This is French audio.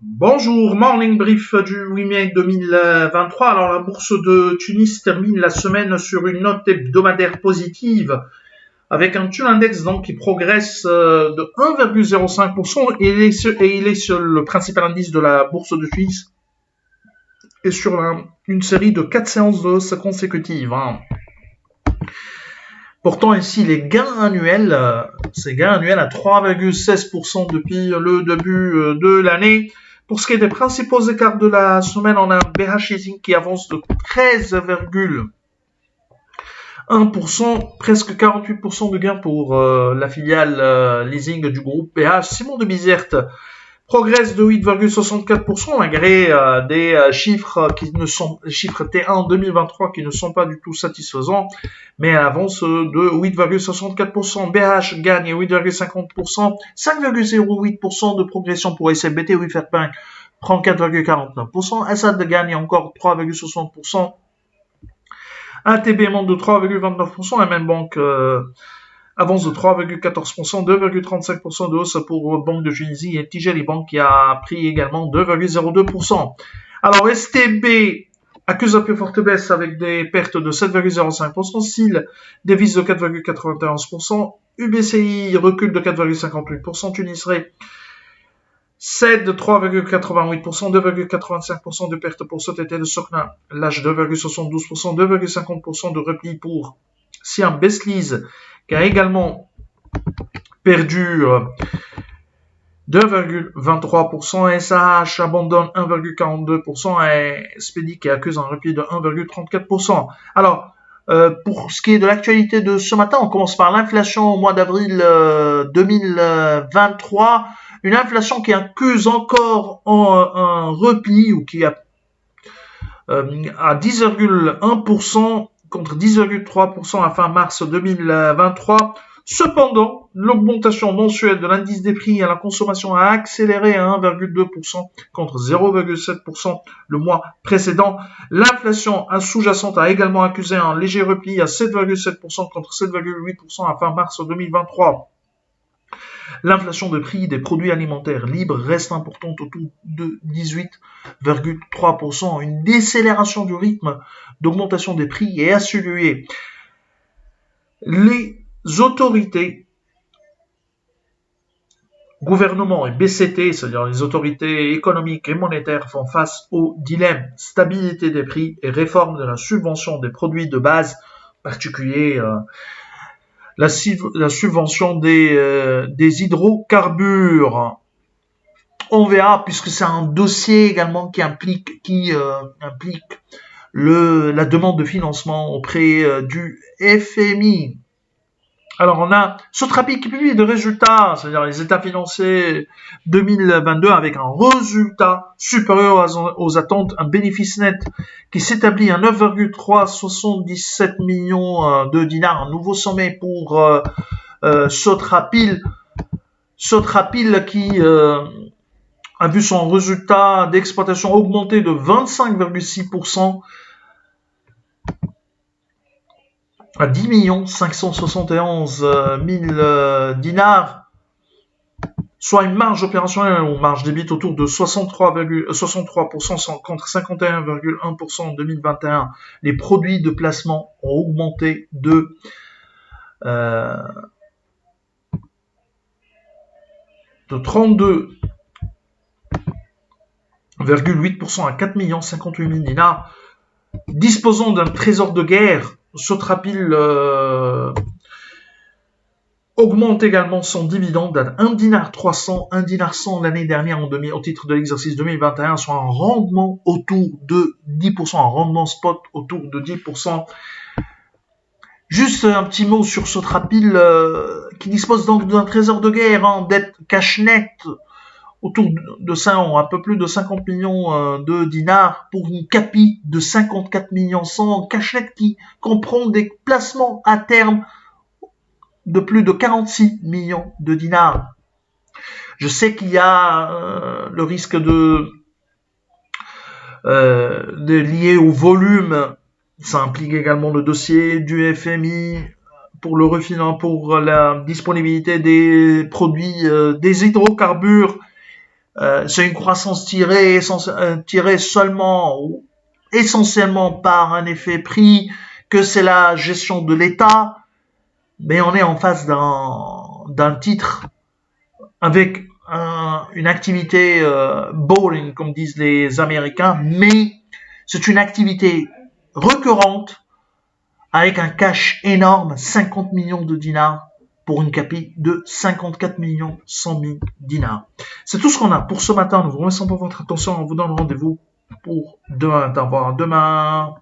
Bonjour, morning brief du 8 mai 2023. Alors la bourse de Tunis termine la semaine sur une note hebdomadaire positive avec un taux index donc qui progresse de 1,05% et il est sur le principal indice de la bourse de Tunis et sur une série de 4 séances de hausse consécutives. Pourtant ici les gains annuels, ces gains annuels à 3,16% depuis le début de l'année. Pour ce qui est des principaux écarts de la semaine, on a un BH Leasing qui avance de 13,1%, presque 48% de gains pour la filiale leasing du groupe BH. Simon de Bizerte progresse de 8,64% malgré des chiffres qui ne sont chiffres T1 2023 qui ne sont pas du tout satisfaisants, mais elle avance de 8,64%. BH gagne 8,50%, 5,08% de progression pour SFBT. Wifert Bank prend 4,49%, Assad gagne encore 3,60%, ATB monte de 3,29%, et même banque avance de 3,14%, 2,35% de hausse pour Banque de Tunisie et Tijari Bank qui a pris également 2,02%. Alors STB accuse un peu forte baisse avec des pertes de 7,05%, SIL dévisse de 4,91%, UBCI recule de 4,58%, Tunisré cède de 3,88%, 2,85% de pertes pour Sotetel, Sokna lâche 2,72%, 2,50% de repli pour Siam Beslize qui a également perdu 2,23%, SAH abandonne 1,42% et Spedi qui accuse un repli de 1,34%. Alors, pour ce qui est de l'actualité de ce matin, on commence par l'inflation au mois d'avril 2023, une inflation qui accuse encore un repli ou qui a à 10,1% contre 10,3% à fin mars 2023. Cependant, l'augmentation mensuelle de l'indice des prix à la consommation a accéléré à 1,2% contre 0,7% le mois précédent. L'inflation sous-jacente a également accusé un léger repli à 7,7% contre 7,8% à fin mars 2023. L'inflation de prix des produits alimentaires libres reste importante autour de 18,3%. Une décélération du rythme d'augmentation des prix est à saluer. Les autorités, gouvernement et BCT, c'est-à-dire les autorités économiques et monétaires, font face au dilemme stabilité des prix et réforme de la subvention des produits de base, en particulier la subvention des hydrocarbures. On verra, puisque c'est un dossier également qui implique la demande de financement auprès du FMI. Alors on a Sotrapi qui publie des résultats, c'est-à-dire les états financiers 2022 avec un résultat supérieur aux attentes, un bénéfice net qui s'établit à 9,377 millions de dinars, un nouveau sommet pour Sotrapil qui a vu son résultat d'exploitation augmenter de 25,6% à 10 571 000 dinars, soit une marge opérationnelle ou marge débite autour de 63% contre 51,1% en 2021. Les produits de placement ont augmenté de 32,8% à 4 058 000 dinars. Disposant d'un trésor de guerre, Sotrapil augmente également son dividende à 1 dinar 300, 1 dinar 100 l'année dernière au titre de l'exercice 2021, soit un rendement autour de 10%, un rendement spot autour de 10%. Juste un petit mot sur Sotrapil qui dispose donc d'un trésor de guerre en dette cash net autour de 5 ans, un peu plus de 50 millions de dinars pour une capi de 54 millions 100 cash net qui comprend des placements à terme de plus de 46 millions de dinars. Je sais qu'il y a le risque de lié au volume. Ça implique également le dossier du FMI pour le pour la disponibilité des produits des hydrocarbures C'est une croissance tirée seulement ou essentiellement par un effet prix, que c'est la gestion de l'État, mais on est en face d'un titre avec une activité boring, comme disent les Américains, mais c'est une activité récurrente avec un cash énorme, 50 millions de dinars pour une capi de 54 millions 100 000 dinars. C'est tout ce qu'on a pour ce matin. Nous vous remercions pour votre attention. On vous donne rendez-vous pour demain. Au revoir. Demain.